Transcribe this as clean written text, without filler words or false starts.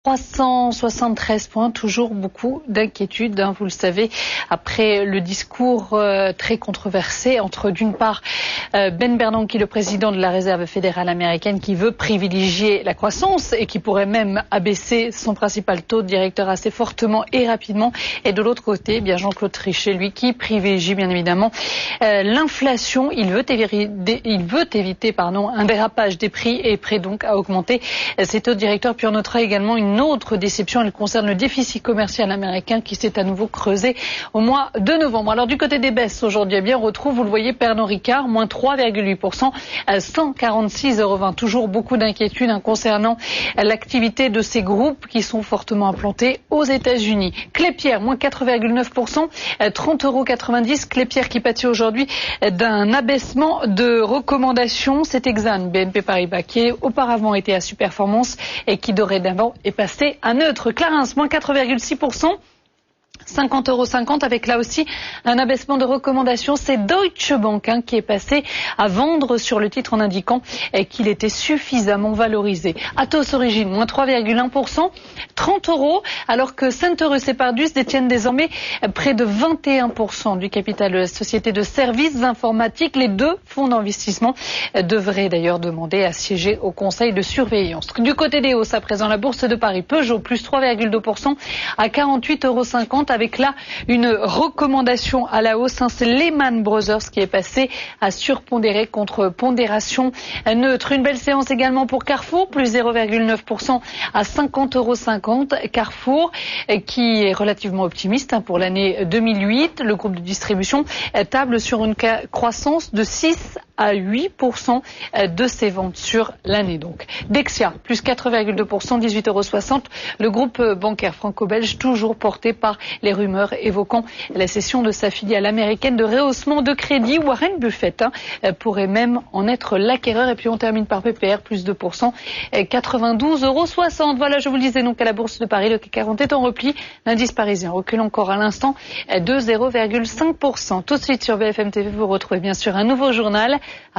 373 points, toujours beaucoup d'inquiétudes, vous le savez, après le discours très controversé entre d'une part Ben Bernanke, le président de la Réserve fédérale américaine, qui veut privilégier la croissance et qui pourrait même abaisser son principal taux directeur assez fortement et rapidement, et de l'autre côté, bien Jean-Claude Trichet, lui, qui privilégie bien évidemment l'inflation. Il veut éviter un dérapage des prix et est prêt donc à augmenter ses taux directeurs. Puis on notera également une autre déception, elle concerne le déficit commercial américain qui s'est à nouveau creusé au mois de novembre. Alors du côté des baisses aujourd'hui, on retrouve, vous le voyez, Pernod Ricard, moins 3,8%, 146,20 €. Toujours beaucoup d'inquiétudes concernant l'activité de ces groupes qui sont fortement implantés aux États-Unis. Klépierre, moins 4,9%, 30,90 €. Klépierre qui pâtit aujourd'hui d'un abaissement de recommandations. C'est Exane BNP Paribas qui auparavant était à Superperformance et qui dorénavant est passé à neutre. Clarins, moins 4,6%. 50,50 € avec là aussi un abaissement de recommandation. C'est Deutsche Bank qui est passé à vendre sur le titre en indiquant qu'il était suffisamment valorisé. Atos Origine, moins 3,1%, 30 €, alors que Centerus et Pardus détiennent désormais près de 21% du capital de la société de services informatiques. Les deux fonds d'investissement devraient d'ailleurs demander à siéger au conseil de surveillance. Du côté des hausses, à présent, la bourse de Paris, Peugeot, plus 3,2% à 48,50 €. Avec là une recommandation à la hausse, c'est Lehman Brothers qui est passé à surpondérer contre pondération neutre. Une belle séance également pour Carrefour, plus 0,9% à 50,50 €. Carrefour qui est relativement optimiste pour l'année 2008. Le groupe de distribution table sur une croissance de 6 à 8% de ses ventes sur l'année. Donc Dexia, plus 4,2%, 18,60 €. Le groupe bancaire franco-belge, toujours porté par les rumeurs évoquant la cession de sa filiale américaine de rehaussement de crédit. Warren Buffett pourrait même en être l'acquéreur. Et puis on termine par PPR, plus 2%, 92,60 €. Voilà, je vous le disais donc à la Bourse de Paris, le CAC 40 est en repli. L'indice parisien recule encore à l'instant de 0,5%. Tout de suite sur BFM TV, vous retrouvez bien sûr un nouveau journal.